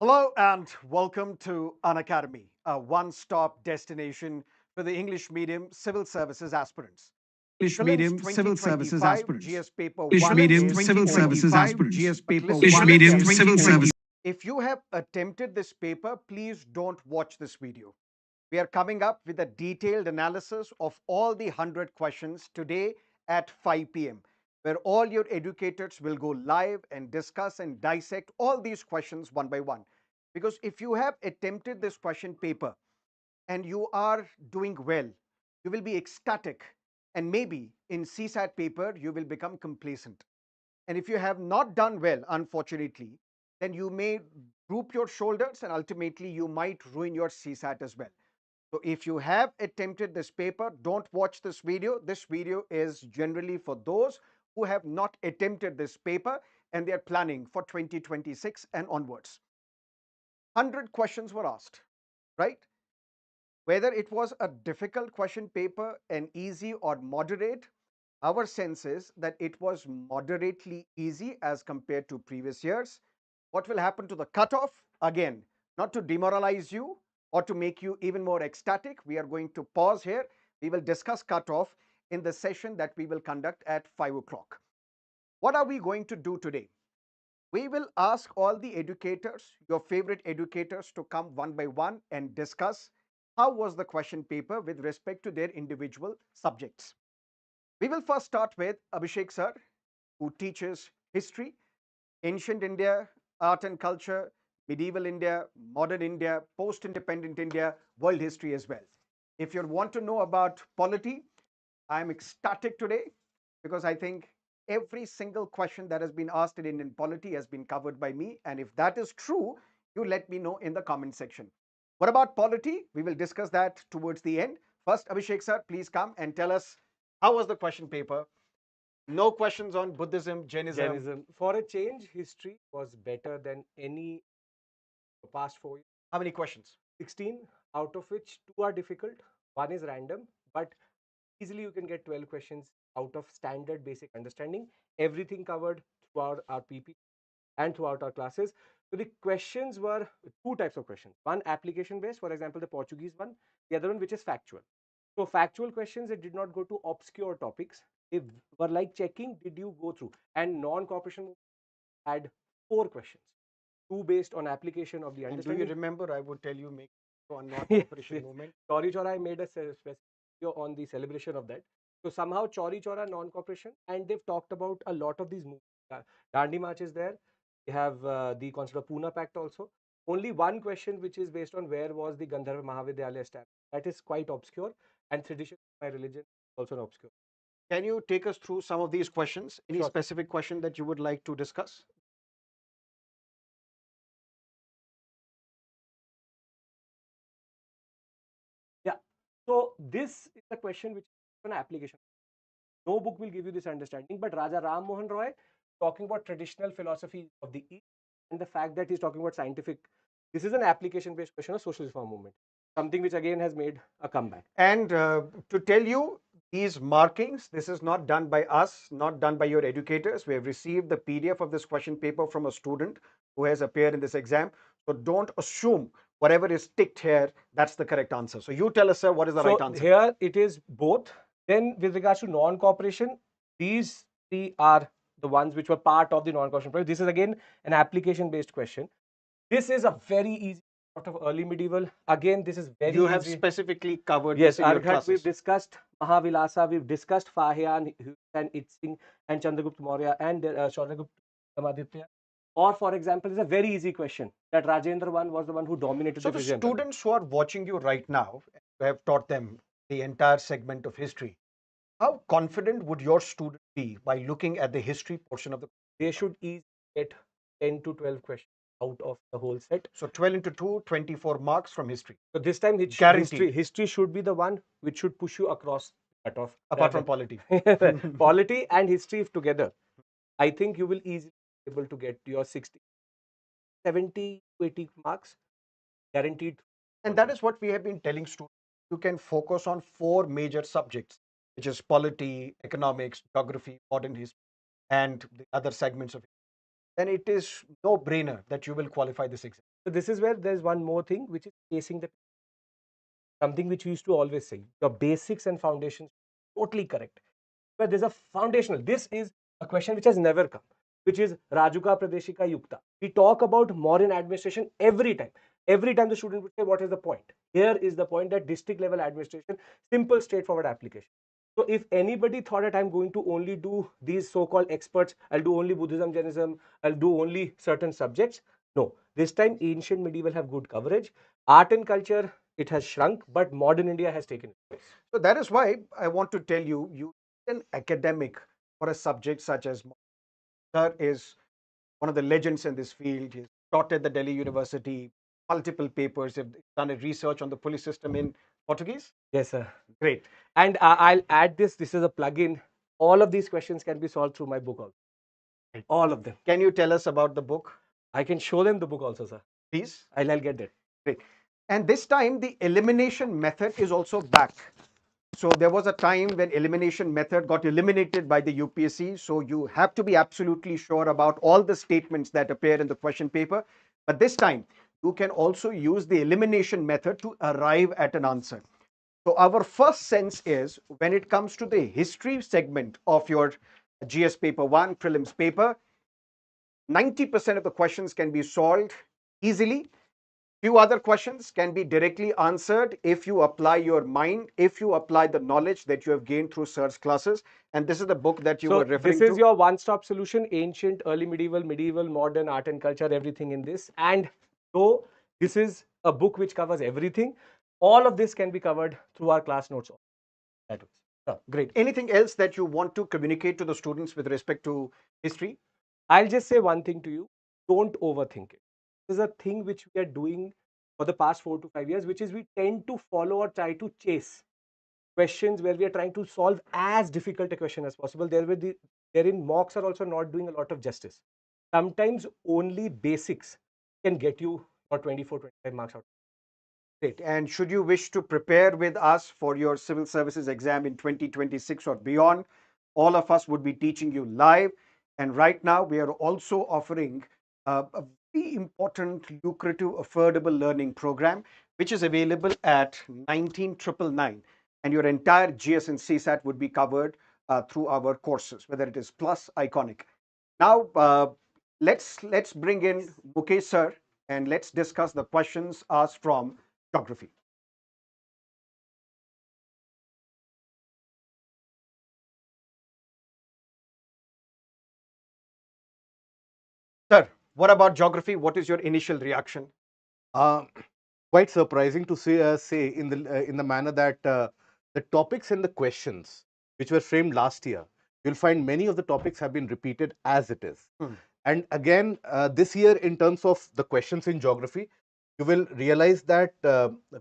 Hello and welcome to Unacademy, a one-stop destination for the English medium civil services aspirants. English Prelims medium civil services 2025 aspirants. GS paper English 1 medium is civil over. services aspirants. But listen English medium carefully. civil service. If you have attempted this paper, please don't watch this video. We are coming up with a detailed analysis of all the 100 questions today at 5 p.m., where all your educators will go live and discuss and dissect all these questions one by one. Because if you have attempted this question paper and you are doing well, you will be ecstatic. And maybe in CSAT paper, you will become complacent. And if you have not done well, unfortunately, then you may droop your shoulders and ultimately you might ruin your CSAT as well. So if you have attempted this paper, don't watch this video. This video is generally for those who have not attempted this paper and they are planning for 2026 and onwards. 100 questions were asked, right? Whether it was a difficult question paper, an easy or moderate, our sense is that it was moderately easy as compared to previous years. What will happen to the cutoff? Again, not to demoralize you or to make you even more ecstatic, we are going to pause here. We will discuss cutoff in the session that we will conduct at 5 o'clock. What are we going to do today? We will ask all the educators, your favorite educators, to come one by one and discuss how was the question paper with respect to their individual subjects. We will first start with Abhishek sir, who teaches history, ancient India, art and culture, medieval India, modern India, post-independent India, world history as well. If you want to know about polity, I'm ecstatic today because I think every single question that has been asked in Indian polity has been covered by me. And if that is true, you let me know in the comment section. What about polity? We will discuss that towards the end. First, Abhishek sir, please come and tell us how was the question paper? No questions on Buddhism, Jainism. Jainism. For a change, history was better than any past 4 years. How many questions? 16, out of which 2 are difficult. One is random, but easily you can get 12 questions out of standard basic understanding. Everything covered throughout our PP and throughout our classes. So the questions were two types of questions. One application based, for example, the Portuguese one. The other one which is factual. So factual questions, it did not go to obscure topics. They were like checking, did you go through? And non-cooperation had 4 questions. 2 based on application of the And do understanding. you remember I would tell you make on not Yes, cooperation yes. movement? Chauri Chora, I made a specific video on the celebration of that. So somehow Chauri Chora non-cooperation, and they've talked about a lot of these movements. Dandi March is there. We have the concept of Pune Pact also. Only one question which is based on where was the Gandharva Mahavidyalaya established. That is quite obscure, and tradition of my religion is also obscure. Can you take us through some of these questions? Any Sure. specific question that you would like to discuss? Yeah. So this is a question which is an application. No book will give you this understanding, but Raja Ram Mohan Roy talking about traditional philosophy of the East and the fact that he's talking about scientific. This is an application-based question of social reform movement, something which again has made a comeback. And to tell you, these markings, this is not done by us, not done by your educators. We have received the PDF of this question paper from a student who has appeared in this exam. So don't assume whatever is ticked here, that's the correct answer. So you tell us, sir, what is the right answer? Here it is both. Then with regards to non-cooperation, these three are the ones which were part of the non-cooperation project. This is again an application-based question. This is a very easy sort of early medieval. Again, this is very You have easy. specifically covered Yes, this in your Arghat, classes. we've discussed Mahavilasa, we've discussed Fahyan and Itsing and Chandragupta Maurya and Chandragupta Amaditya. Or, for example, it's a very easy question that Rajendra one was the one who dominated So the the Vijayanagara. students who are watching you right now, you have taught them the entire segment of history. How confident would your student be by looking at the history portion of the? They should easily get 10 to 12 questions out of the whole set. So 12 into 2, 24 marks from history. So this time Guaranteed. history should be the one which should push you across the cutoff. Apart from polity. Polity and history together. I think you will easily be able to get your 60, 70, 80 marks guaranteed. And that is what we have been telling students. You can focus on 4 major subjects, which is polity, economics, geography, modern history, and the other segments of it. Then it is no brainer that you will qualify this exam. So this is where there's one more thing, which is chasing the something which we used to always say. Your basics and foundations totally correct. But there's a foundational. This is a question which has never come, which is Rajuka Pradeshika Yukta. We talk about modern administration every time. Every time the student would say, what is the point? Here is the point, that district level administration, simple, straightforward application. So if anybody thought that I'm going to only do these so-called experts, I'll do only Buddhism, Jainism, I'll do only certain subjects. No, this time ancient medieval have good coverage. Art and culture, it has shrunk, but modern India has taken its place. So that is why I want to tell you, you an academic for a subject such as Sir is one of the legends in this field. He's taught at the Delhi University, multiple papers. Have done a research on the police system in Portuguese. Yes, sir. Great. And I'll add this. This is a plug-in. All of these questions can be solved through my book also. All of them. Can you tell us about the book, I can show them the book also, sir. please? I'll get that. Great. And this time the elimination method is also back. So there was a time when elimination method got eliminated by the UPSC. So you have to be absolutely sure about all the statements that appear in the question paper. But this time you can also use the elimination method to arrive at an answer. So our first sense is when it comes to the history segment of your GS paper 1 prelims paper, 90% of the questions can be solved easily. Few other questions can be directly answered if you apply your mind, if you apply the knowledge that you have gained through Sir's classes. And this is the book that you were referring to. This is your one-stop solution: ancient, early medieval, medieval, modern, art and culture, everything in this. And so this is a book which covers everything. All of this can be covered through our class notes. That was. Great. Anything else that you want to communicate to the students with respect to history? I'll just say one thing to you. Don't overthink it. This is a thing which we are doing for the past 4 to 5 years, which is we tend to follow or try to chase questions where we are trying to solve as difficult a question as possible. Therein mocks are also not doing a lot of justice. Sometimes only basics can get you for 24, 25 marks out. Great. And should you wish to prepare with us for your civil services exam in 2026 or beyond, all of us would be teaching you live. And right now, we are also offering a very important, lucrative, affordable learning program, which is available at 19,999. And your entire GS and CSAT would be covered through our courses, whether it is Plus, Iconic. Now, let's bring in Mukesh sir, and let's discuss the questions asked from geography. Sir, what about geography? What is your initial reaction? Uh, Quite surprising to say in the manner that the topics and the questions which were framed last year, you'll find many of the topics have been repeated as it is. Hmm. And again, this year, in terms of the questions in geography, you will realize that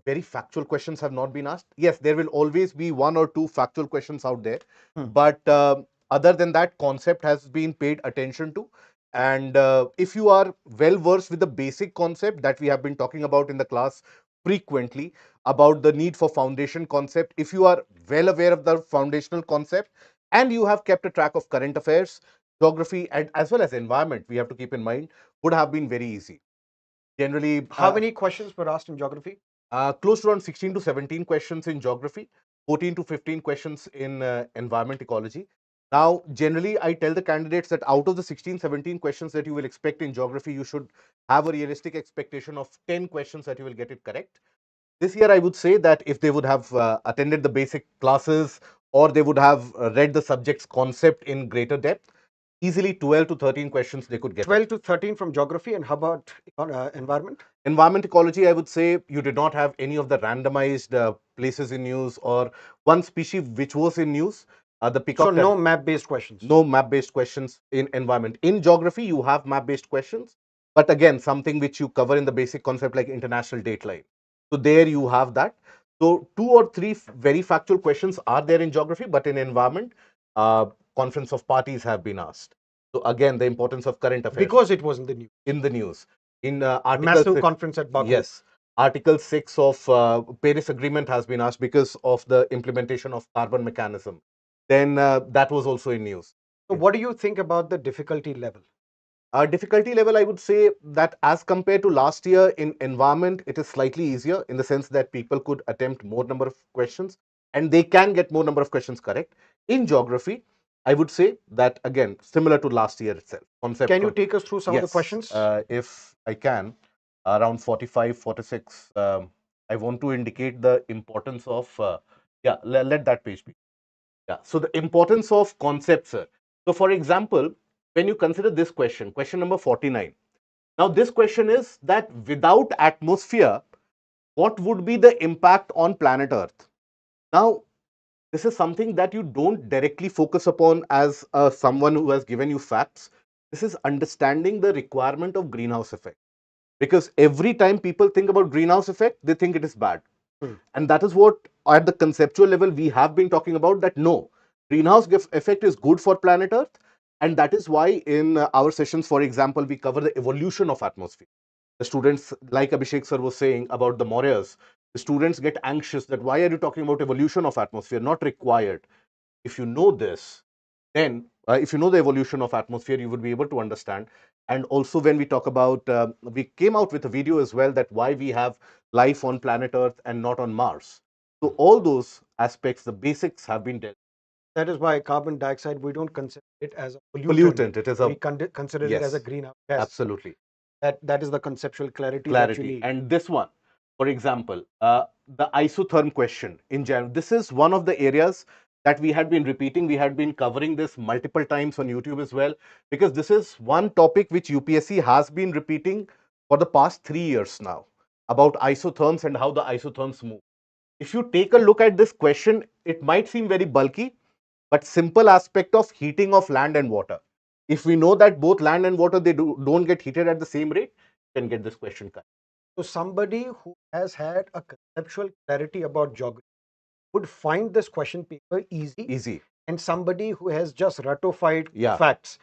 very factual questions have not been asked. Yes, there will always be one or two factual questions out there, but other than that, concept has been paid attention to. And if you are well versed with the basic concept that we have been talking about in the class frequently, about the need for foundation concept, if you are well aware of the foundational concept and you have kept a track of current affairs, geography, and as well as environment, we have to keep in mind, would have been very easy. Generally, how many questions were asked in geography? Close to around 16 to 17 questions in geography, 14 to 15 questions in environment ecology. Now, generally, I tell the candidates that out of the 16, 17 questions that you will expect in geography, you should have a realistic expectation of 10 questions that you will get it correct. This year, I would say that if they would have attended the basic classes or they would have read the subject's concept in greater depth, easily 12 to 13 questions they could get. 12 to 13 from geography, and how about environment? Environment ecology, I would say you did not have any of the randomized places in news or one species which was in news. The peacock. So no map-based questions. No map-based questions in environment. In geography, you have map-based questions, but again, something which you cover in the basic concept like international dateline. So there you have that. So 2 or 3 very factual questions are there in geography, but in environment, conference of parties have been asked. So again, the importance of current affairs. Because it was in the news. In the news. In Article Massive 6, conference at Baku. Yes. Article 6 of Paris Agreement has been asked because of the implementation of carbon mechanism. Then that was also in news. So what do you think about the difficulty level? Difficulty level, I would say that as compared to last year in environment, it is slightly easier in the sense that people could attempt more number of questions and they can get more number of questions correct. In geography, I would say that again, similar to last year itself. Concept. Can you take us through some of the Yes, questions? if I can, around 45, 46, I want to indicate the importance of, yeah, let that page be. Yeah. So the importance of concepts, sir. So for example, when you consider this question, question number 49. Now this question is that without atmosphere, what would be the impact on planet Earth? Now, this is something that you don't directly focus upon as someone who has given you facts. This is understanding the requirement of greenhouse effect. Because every time people think about greenhouse effect, they think it is bad. And that is what at the conceptual level we have been talking about, that no, greenhouse effect is good for planet Earth. And that is why in our sessions, for example, we cover the evolution of atmosphere. The students, like Abhishek sir was saying about the Mauryas, the students get anxious that why are you talking about evolution of atmosphere? Not required. If you know this, then if you know the evolution of atmosphere, you would be able to understand. And also when we talk about, we came out with a video as well, that why we have life on planet Earth and not on Mars. So all those aspects, the basics have been dealt. That is why carbon dioxide, we don't consider it as a Pollutant, it is a, We consider it as a yes, greenhouse gas. absolutely. That is the conceptual clarity that you Clarity. need. And this one, for example, the isotherm question in general, this is one of the areas that we had been repeating. We had been covering this multiple times on YouTube as well, because this is one topic which UPSC has been repeating for the past 3 years now, about isotherms and how the isotherms move. If you take a look at this question, it might seem very bulky, but simple aspect of heating of land and water. If we know that both land and water, they don't get heated at the same rate, you can get this question correct. So somebody who has had a conceptual clarity about geography would find this question paper easy. Easy. And somebody who has just ratified Yeah. facts,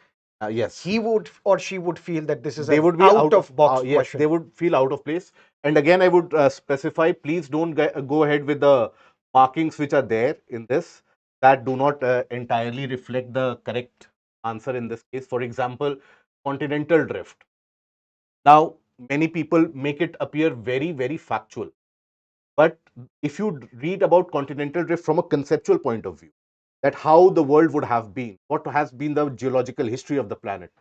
Yes. he would or she would feel that this is They an would be out of box yes, question. they would feel out of place. And again, I would specify, please don't go ahead with the markings which are there in this that do not entirely reflect the correct answer in this case. For example, continental drift. Now, many people make it appear very, very factual. But if you read about continental drift from a conceptual point of view, that how the world would have been, what has been the geological history of the planet,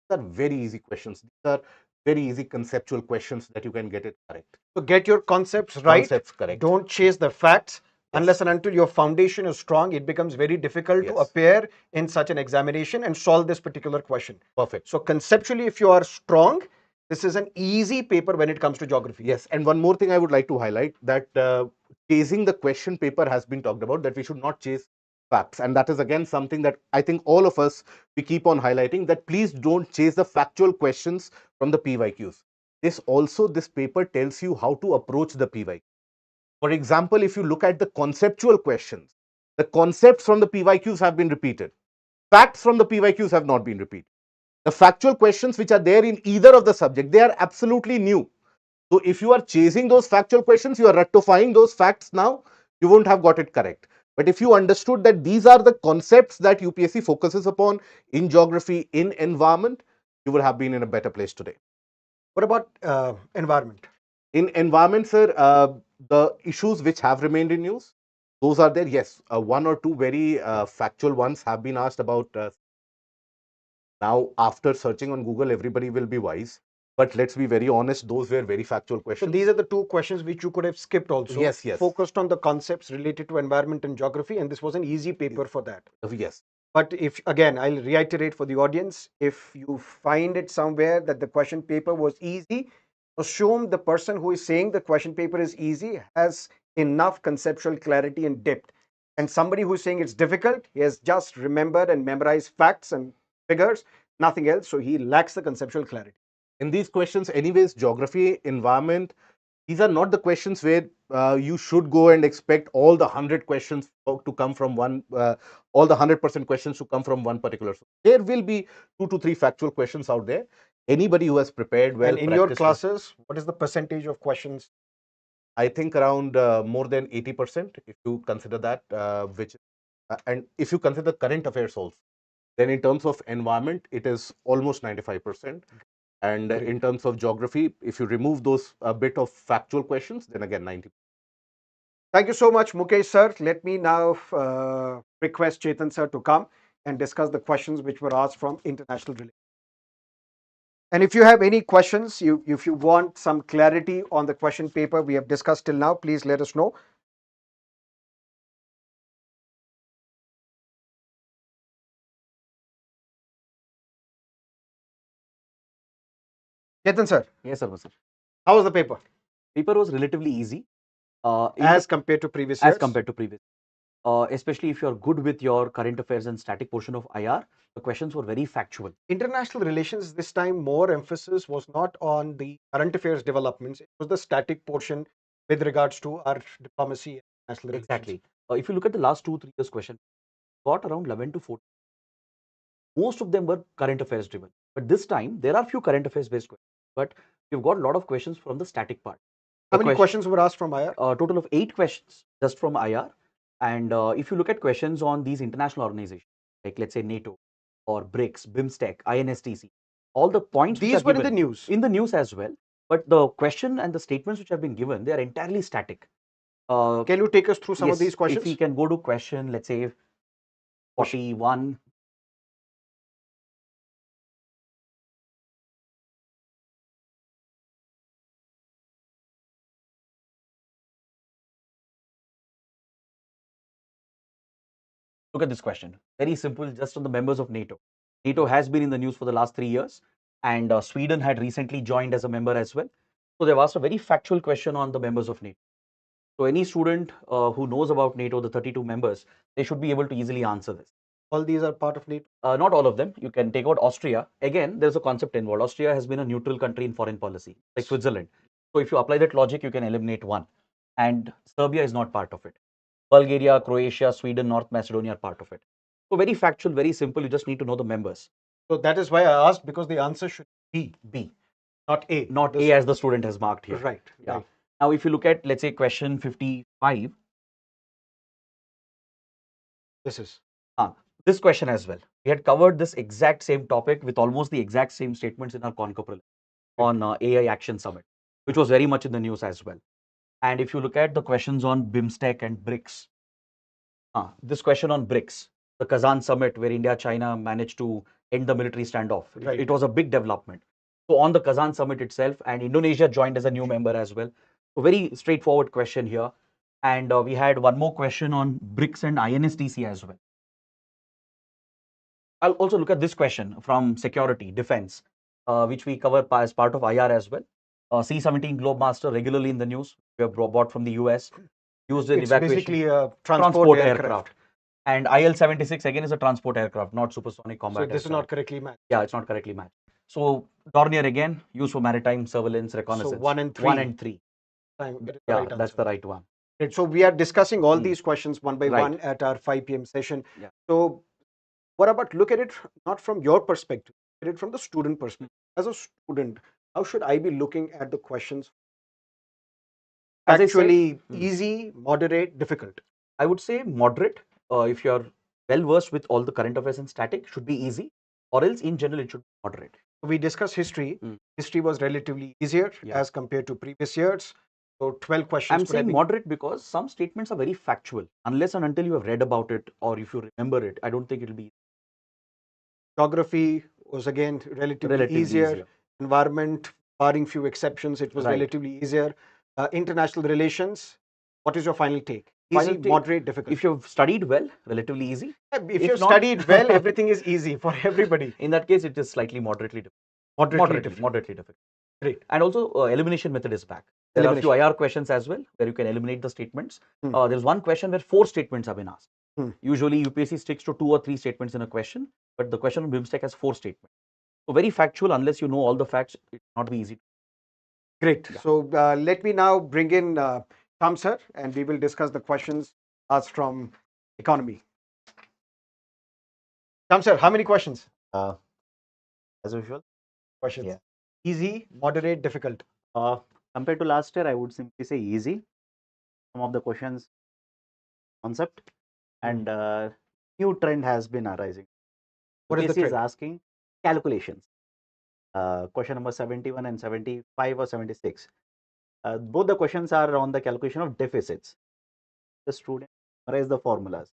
these are very easy questions. These are very easy conceptual questions that you can get it correct. So get your concepts right. Concepts correct. Don't chase the facts. Yes. Unless and until your foundation is strong, it becomes very difficult to Yes. appear in such an examination and solve this particular question. Perfect. So conceptually, if you are strong, this is an easy paper when it comes to geography. Yes. And one more thing I would like to highlight, that chasing the question paper has been talked about, that we should not chase facts. And that is again something that I think all of us, we keep on highlighting, that please don't chase the factual questions from the PYQs. This paper tells you how to approach the PYQ. For example, if you look at the conceptual questions, the concepts from the PYQs have been repeated. Facts from the PYQs have not been repeated. The factual questions which are there in either of the subject, they are absolutely new. So if you are chasing those factual questions, you are rectifying those facts now, you won't have got it correct. But if you understood that these are the concepts that UPSC focuses upon in geography, in environment, you would have been in a better place today. What about environment? In environment, sir, the issues which have remained in news, those are there. Yes, one or two very factual ones have been asked about. Now, after searching on Google, everybody will be wise. But let's be very honest, those were very factual So questions. these are the two questions which you could have skipped also. Yes, yes. Focused on the concepts related to environment and geography, and this was an easy paper for that. Yes. But if, again, I'll reiterate for the audience, if you find it somewhere that the question paper was easy, assume the person who is saying the question paper is easy has enough conceptual clarity and depth. And somebody who's saying it's difficult, he has just remembered and memorized facts and figures, nothing else. So he lacks the conceptual clarity. In these questions, anyways, geography, environment, these are not the questions where you should go and expect all the 100 questions to come from one, all the 100% questions to come from one particular source. There will be 2 to 3 factual questions out there. Anybody who has prepared well, And in your classes, what is the percentage of questions? I think around more than 80%, if you consider that, and if you consider current affairs also. Then in terms of environment, it is almost 95%. And Great. in terms of geography, if you remove those a bit of factual questions, then again 90. Thank you so much, Mukesh sir. Let me now request Chetan sir to come and discuss the questions which were asked from international relations. And if you have any questions, if you want some clarity on the question paper we have discussed till now, please let us know. Chetan sir, Yes, sir. Sir. how was the paper Paper was relatively easy as compared to previous years? as compared to previous. Especially if you're good with your current affairs and static portion of IR, the questions were very factual. International relations this time, more emphasis was not on the current affairs developments, it was the static portion with regards to our diplomacy and national relations. Exactly. If you look at the last 2-3 years question, got around 11 to 14. Most of them were current affairs driven. But this time, there are few current affairs based questions. But you've got a lot of questions from the static part. How many questions were asked from IR? Total of 8 questions just from IR. And if you look at questions on these international organizations, like let's say NATO or BRICS, BIMSTEC, INSTC, all the points These were in the news. in the news as well. But the question and the statements which have been given, they are entirely static. Can you take us through some of these questions? If we can go to question, let's say 41. Look at this question. Very simple, just on the members of NATO. NATO has been in the news for the last 3 years, and Sweden had recently joined as a member as well. So they've asked a very factual question on the members of NATO. So any student who knows about NATO, the 32 members, they should be able to easily answer this. All these are part of NATO? Not all of them. You can take out Austria. Again, there's a concept involved. Austria has been a neutral country in foreign policy, like Switzerland. So if you apply that logic, you can eliminate one. And Serbia is not part of it. Bulgaria, Croatia, Sweden, North Macedonia are part of it. So very factual, very simple. You just need to know the members. So that is why I asked, because the answer should be B. Not A. Not A as the student has marked here. Right. Yeah. Right. Now, if you look at, let's say, question 55. This question as well. We had covered this exact same topic with almost the exact same statements in our Concor Prelims on AI Action Summit, which was very much in the news as well. And if you look at the questions on BIMSTEC and BRICS, this question on BRICS, the Kazan summit where India, China managed to end the military standoff. Right. It was a big development. So on the Kazan summit itself, and Indonesia joined as a new member as well. So very straightforward question here. And we had one more question on BRICS and INSTC as well. I'll also look at this question from security, defense, which we cover as part of IR as well. C-17 Globemaster regularly in the news. We have bought from the US, used in evacuation. Basically a transport aircraft. And IL-76 again is a transport aircraft, not supersonic combat aircraft. So this is not correctly matched. Yeah, it's not correctly matched. So Dornier again, used for maritime surveillance, reconnaissance. So 1 and 3. 1 and 3. Yeah, that's the right one. Right. So we are discussing all these questions one by one at our 5 p.m. session. Yeah. So what about, look at it not from your perspective, look at it from the student perspective. As a student, how should I be looking at the questions? Actually, easy, moderate, difficult? I would say moderate. If you're well versed with all the current affairs and static, should be easy, or else in general it should be moderate. We discussed history. History was relatively easier as compared to previous years. So 12 questions. I'm saying moderate because some statements are very factual. Unless and until you have read about it or if you remember it, I don't think it will be. Geography was again relatively easier. Environment, barring few exceptions, it was relatively easier. International relations, what is your final take? Easy, moderate, difficult? If you've studied well, relatively easy. If you've studied well, everything is easy for everybody. In that case, it is slightly moderately difficult. Moderately difficult. Great. And also, elimination method is back. There are a few IR questions as well where you can eliminate the statements. There's one question where 4 statements have been asked. Usually, UPSC sticks to 2 or 3 statements in a question, but the question on BIMSTEC has 4 statements. So very factual. Unless you know all the facts, it will not be easy. Great. Yeah. So let me now bring in Tom sir, and we will discuss the questions asked from economy. Tom sir, how many questions? As usual. Questions. Yeah. Easy, moderate, difficult. Compared to last year, I would simply say easy. Some of the questions, concept, and new trend has been arising. What is the UPSC is trick? asking calculations. Question number 71 and 75 or 76. Both the questions are on the calculation of deficits. The student memorize the formulas.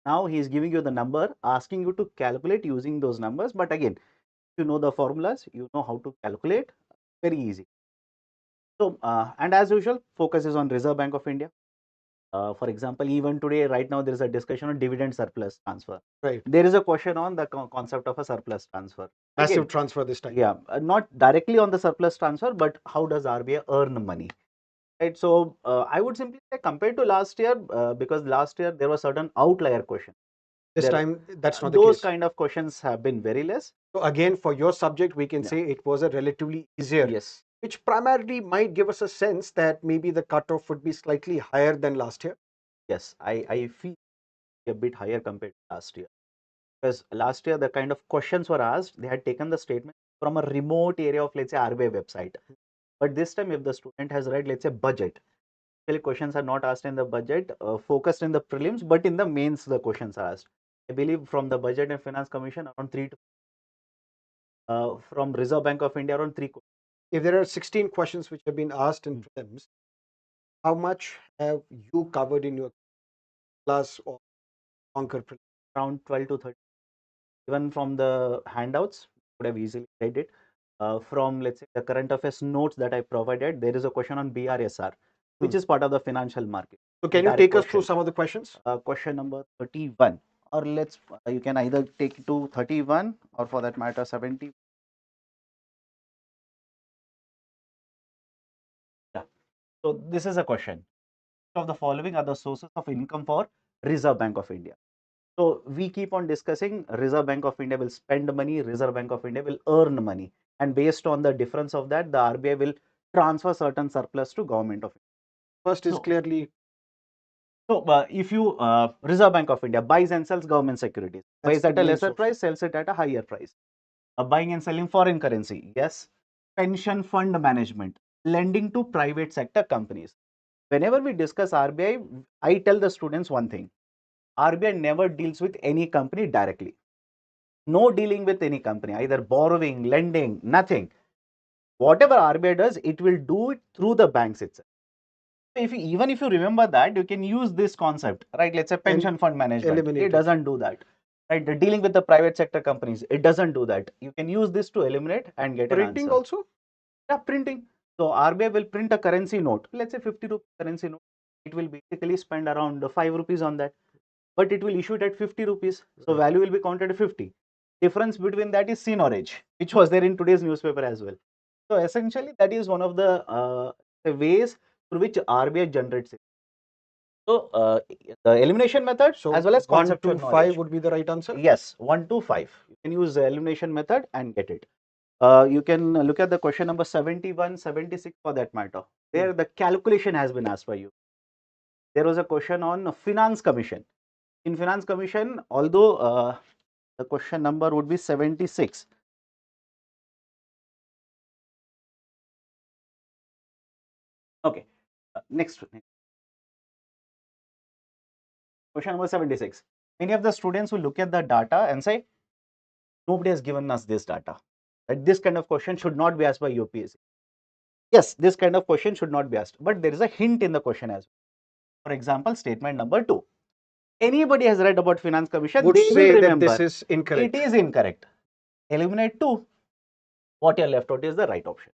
Now he is giving you the number, asking you to calculate using those numbers. But again, if you know the formulas, you know how to calculate. Very easy. So, and as usual, focus is on Reserve Bank of India. For example, even today, right now, there is a discussion on dividend surplus transfer. Right. There is a question on the concept of a surplus transfer. Massive Again, transfer this time. yeah, not directly on the surplus transfer, but how does RBI earn money? Right. So, I would simply say compared to last year, because last year there was certain outlier question. This There, time, that's not the those case. kind of questions have been very less. So again, for your subject, we can Yeah. say it was a relatively easier, Yes. which primarily might give us a sense that maybe the cutoff would be slightly higher than last year. Yes, I feel a bit higher compared to last year. Because last year the kind of questions were asked, they had taken the statement from a remote area of, let's say, RBI website. But this time, if the student has read, let's say, budget, actually questions are not asked in the budget, focused in the prelims, but in the mains the questions are asked. I believe from the Budget and Finance Commission around 3 to from Reserve Bank of India around 3. If there are 16 questions which have been asked in prelims, how much have you covered in your class or conquer prelims? Around 12 to 30. Even from the handouts, could have easily read it. From, let's say, the current affairs notes that I provided, there is a question on BRSR, which is part of the financial market. So can you Direct take us through question. some of the questions? Question number 31, or let's you can either take it to 31 or for that matter 70. Yeah. So this is a question. Of the following are the sources of income for Reserve Bank of India. So we keep on discussing Reserve Bank of India will spend money, Reserve Bank of India will earn money, and based on the difference of that, the RBI will transfer certain surplus to government of India. First is So- clearly So if you Reserve Bank of India buys and sells government securities, buys the at a main lesser source. price, sells it at a higher price. Buying and selling foreign currency, yes. Pension fund management, lending to private sector companies. Whenever we discuss RBI, I tell the students one thing: RBI never deals with any company directly. No dealing with any company, either borrowing, lending, nothing. Whatever RBI does, it will do it through the banks itself. If you, even if you remember that, you can use this concept, right? Let's say pension fund management. eliminate It it. doesn't do that. Right? The dealing with the private sector companies, it doesn't do that. You can use this to eliminate and get an Printing answer. also? Yeah, printing. So RBI will print a currency note. Let's say 50 rupee currency note. It will basically spend around 5 rupees on that, but it will issue it at 50 rupees. So Right. value will be counted at 50. Difference between that is seigniorage, which was there in today's newspaper as well. So essentially, that is one of the ways through which RBI generates it. So the elimination method So as well as 1 conceptual to 5 knowledge. would be the right answer? Yes, 1 to 5. You can use the elimination method and get it. You can look at the question number 71, 76 for that matter. There the calculation has been asked by you. There was a question on finance commission. In finance commission, although the question number would be 76. Okay, next. Question number 76. Many of the students will look at the data and say, nobody has given us this data. That this kind of question should not be asked by UPSC. Yes, this kind of question should not be asked, but there is a hint in the question as well. For example, statement number 2. Anybody has read about finance commission, Would they will say that remember. this is incorrect. It is incorrect. Eliminate 2. What you are left out is the right option.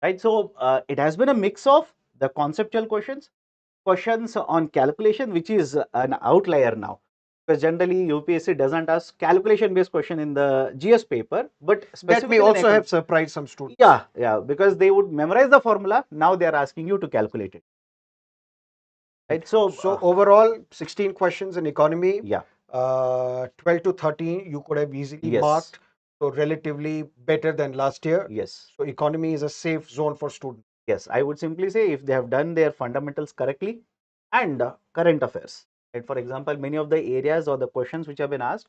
Right. So it has been a mix of the conceptual questions, questions on calculation, which is an outlier now, because generally UPSC doesn't ask calculation based question in the GS paper, but That specifically may in also have surprised some students. yeah, because they would memorize the formula. Now they are asking you to calculate it. Right. So overall, 16 questions in economy, yeah, 12 to 13 you could have easily yes, marked. So relatively better than last year. yes. So economy is a safe zone for students. Yes, I would simply say if they have done their fundamentals correctly and current affairs. Right? For example, many of the areas or the questions which have been asked,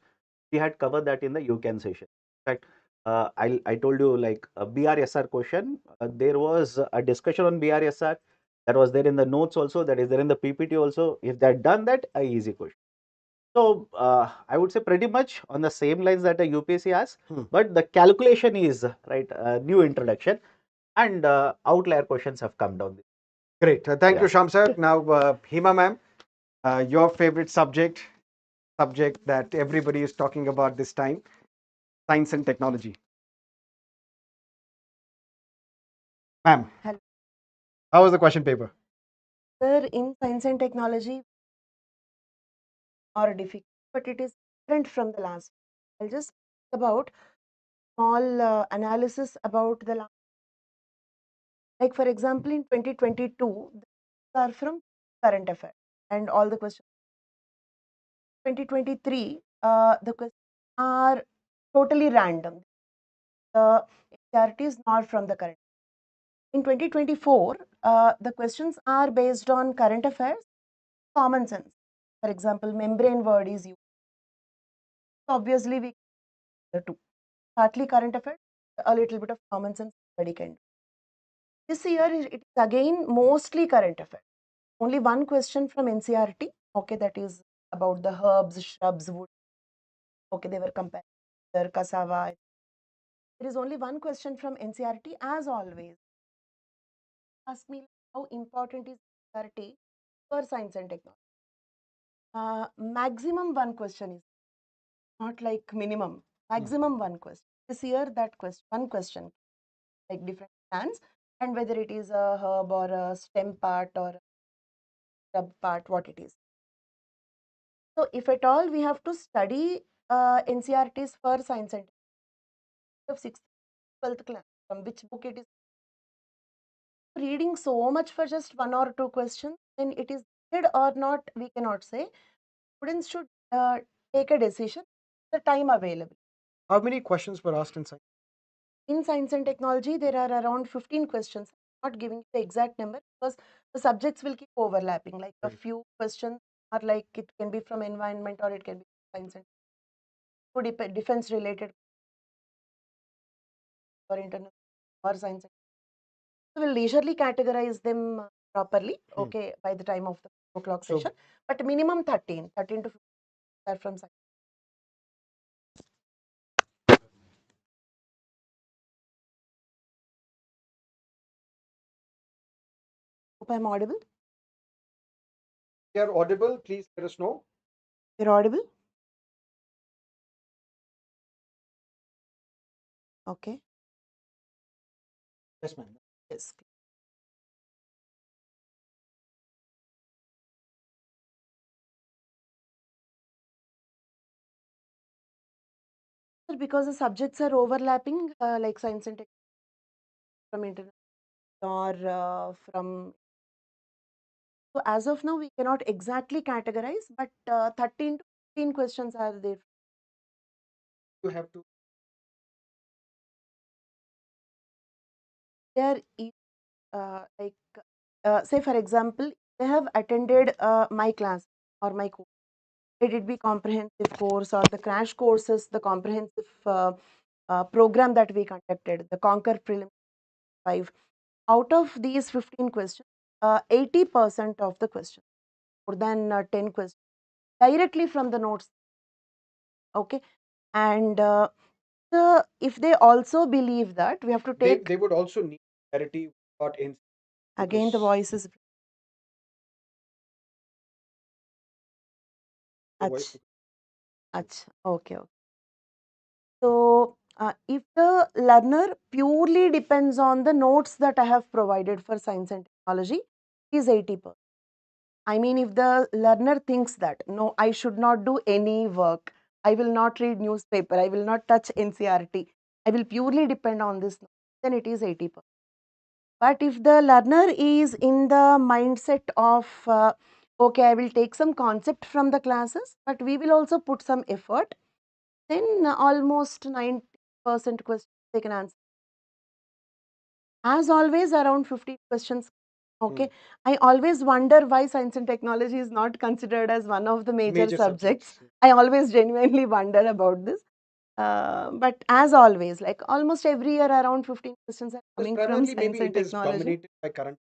we had covered that in the UCAN session. In fact, I told you like a BRSR question, there was a discussion on BRSR that was there in the notes also, that is there in the PPT also. If they had done that, a easy question. So I would say pretty much on the same lines that a UPSC has, Hmm. but the calculation is right, a new introduction, and outlier questions have come down. Great. Thank you, Yeah. Sham sir. Now, Hima ma'am, your favorite subject that everybody is talking about this time, science and technology. Ma'am, Hello. how was the question paper? Sir, in science and technology are difficult, but it is different from the last. I'll just talk about small analysis about the last. Like for example, in 2022, these are from current affairs and all the questions. 2023, the questions are totally random. The clarity is not from the current. In 2024, the questions are based on current affairs, common sense. For example, membrane word is used. Obviously, we the two. Partly current affairs, a little bit of common sense everybody can do. This year it is again mostly current affairs. Only one question from NCRT, okay, that is about the herbs, shrubs, wood. Okay, they were comparing their cassava. There is only one question from NCRT as always. Ask me how important is NCRT for science and technology. Maximum one question is not like minimum. Maximum one question. This year that question, one question, like different plants, and whether it is a herb or a stem part or a shrub part, what it is. So if at all we have to study NCRTs for science and of 6th, 12th class, from which book it is, reading so much for just one or two questions, then it is good or not, we cannot say. Students should take a decision, the time available. How many questions were asked in science? In science and technology, there are around 15 questions. I'm not giving you the exact number because the subjects will keep overlapping. Like a few questions are like it can be from environment or it can be science and defense related or internal or science. So we'll leisurely categorize them properly, okay, by the time of the 4 o'clock So- session. But minimum 13 to 15 are from science. Hope I'm audible. If you are audible, please let us know. You're audible? Okay. Yes, ma'am. Yes. Because the subjects are overlapping, like science and tech from internet or from. So as of now, we cannot exactly categorize, but 13 to 15 questions are there. You have to. There is like say for example, they have attended my class or my course. Let it be comprehensive course or the crash courses, the comprehensive program that we conducted, the Conquer Prelims 5. Out of these 15 questions, 80% of the questions, more than 10 questions, directly from the notes. Okay, and if they also believe that we have to take They would also need clarity about in. again the voice is Ach, okay. So if the learner purely depends on the notes that I have provided for science and technology, it is 80%. I mean, if the learner thinks that no, I should not do any work, I will not read newspaper, I will not touch NCRT, I will purely depend on this, then it is 80%. But if the learner is in the mindset of okay, I will take some concept from the classes, but we will also put some effort, then almost 90% questions they can answer. As always, around 50 questions. Okay, I always wonder why science and technology is not considered as one of the major subjects. I always genuinely wonder about this. But as always, like almost every year, around 15 questions are coming from Primarily, science maybe and it is technology. dominated by current.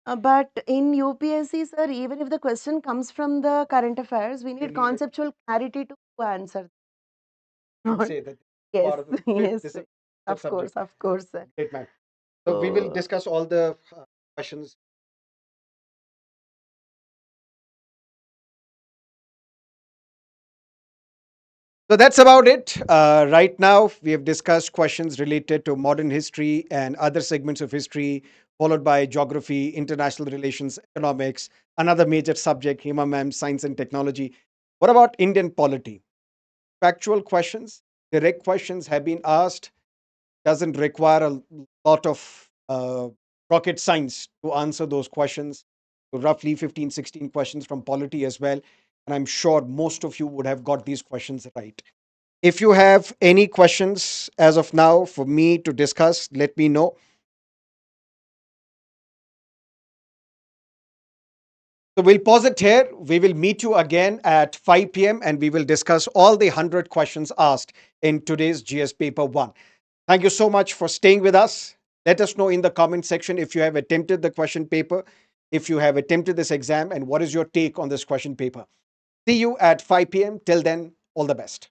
But in UPSC, sir, even if the question comes from the current affairs, we need need conceptual clarity to answer. Not- say that Yes, part of the yes, this is sir. that subject. Of course, sir. Great, ma'am. So we will So, discuss all the questions. So that's about it. Right now, we have discussed questions related to modern history and other segments of history, followed by geography, international relations, economics, another major subject, Hima ma'am, science and technology. What about Indian polity? Factual questions, direct questions have been asked. Doesn't require a lot of rocket science to answer those questions. So roughly 15, 16 questions from polity as well. And I'm sure most of you would have got these questions right. If you have any questions as of now for me to discuss, let me know. So we'll pause it here. We will meet you again at 5 p.m. and we will discuss all the 100 questions asked in today's GS paper 1. Thank you so much for staying with us. Let us know in the comment section if you have attempted the question paper, if you have attempted this exam, and what is your take on this question paper. See you at 5 p.m. Till then, all the best.